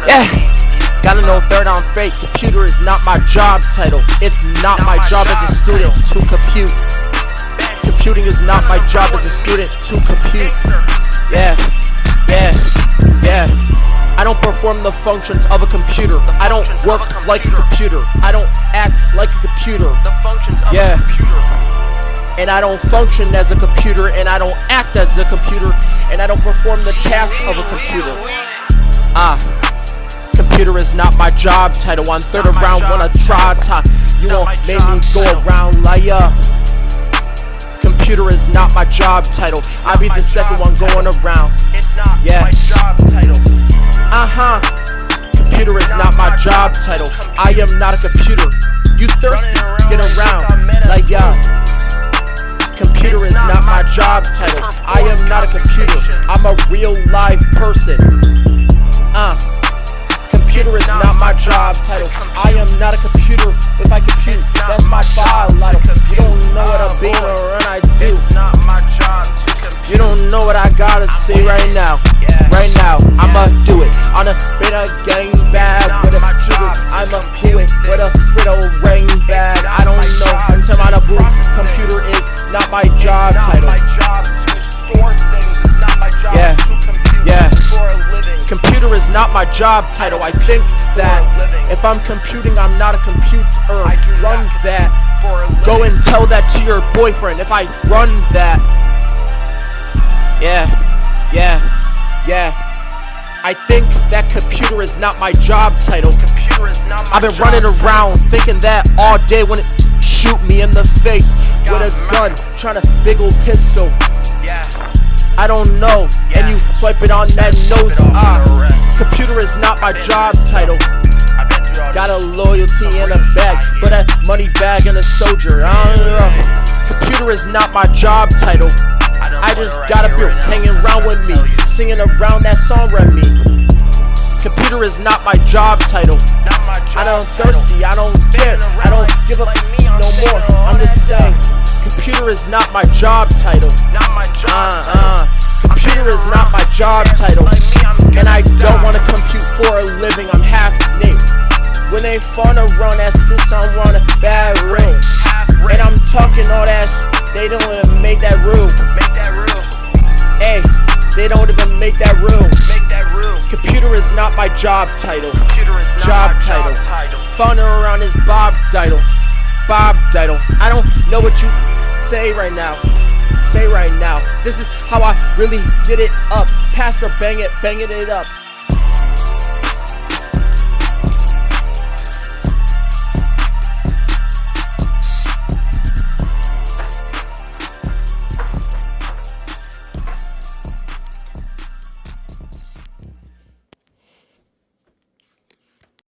Yeah, gotta know third on fake. Computer is not my job title. It's not my job as a student to compute. Computing is not my job as a student to compute. Yeah. I don't perform the functions of a computer. I don't work like a computer. I don't act like a computer. Yeah. And I don't function as a computer, and I don't act as a computer, and I don't perform the task of a computer. Computer is not my job title. On third round, wanna try talk. You won't make me go around like Computer is not my job title. I be the second one going around. Yeah. Computer is not my job title. I am not a computer. You thirsty? Get around. Like Computer is not my job title. I am not a computer. I'm a real live person. Computer is not my job title. I am not a computer. If I compute, that's my file title. You don't know what a beam or an I do. You don't know what I gotta say right now. Right now, I'ma do it on a bit of gang bag with a shooter. I'ma do it with a Fritto rain bag. I don't know until my boot. Computer is not my job title. Yeah. Computer is not my job title. I think that if I'm computing, I'm not a computer. Run that. Go and tell that to your boyfriend. If I run that. Yeah. I think that computer is not my job title. I've been running around thinking that all day when it shoot me in the face with a gun, trying to big ol' pistol. I don't know, and you swipe it on that nose. Computer is not my job title. Got a loyalty in a bag, but a money bag and a soldier. I don't know. Computer is not my job title. I just got a beer hanging around with me, singing around that song Remy. Computer is not my job title. I don't thirsty, I don't care, I don't give up no more. I'm just saying, computer is not my job title. Computer is not my job title. And I don't wanna compute for a living. I'm half naked. When they fun around that since I'm on a bad room. And I'm talking all that they don't even make that room. Hey, they don't even make that room. Computer is not my job title. Job title. Fun around is Bob title. I don't know what you say right now. This is how I really get it up. Pastor banging it up.